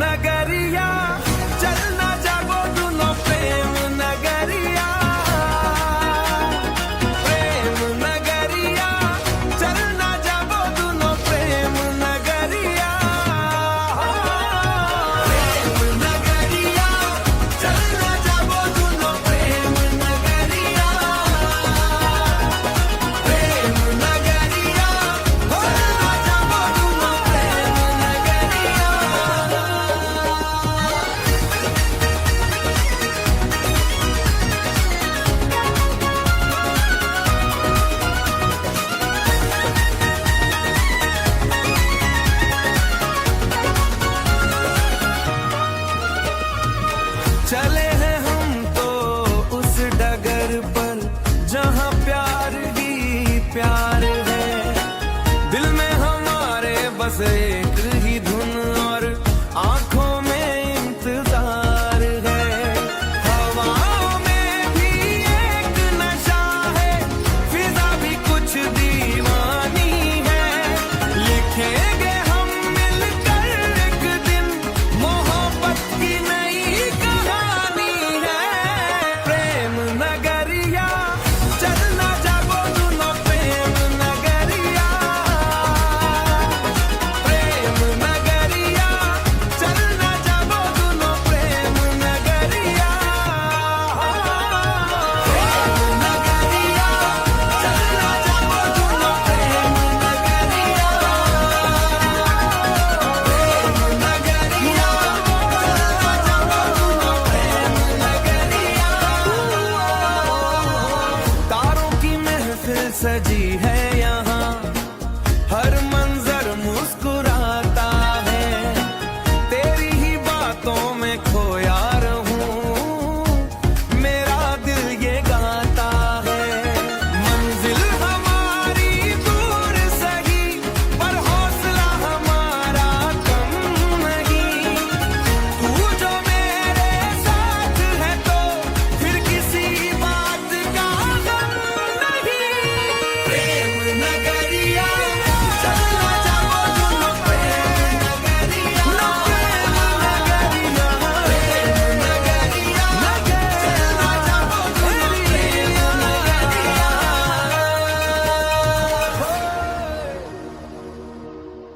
नगरिया चलना जागो दुनो प्रेम नगरिया चलना जागो दुनो प्रेम नगरिया चलना जागो दुनो प्रेम नगरिया चलना जागो दुनो प्रेम नगरिया। चले हैं हम तो उस डगर पर जहाँ प्यार ही प्यार है, दिल में हमारे बस एक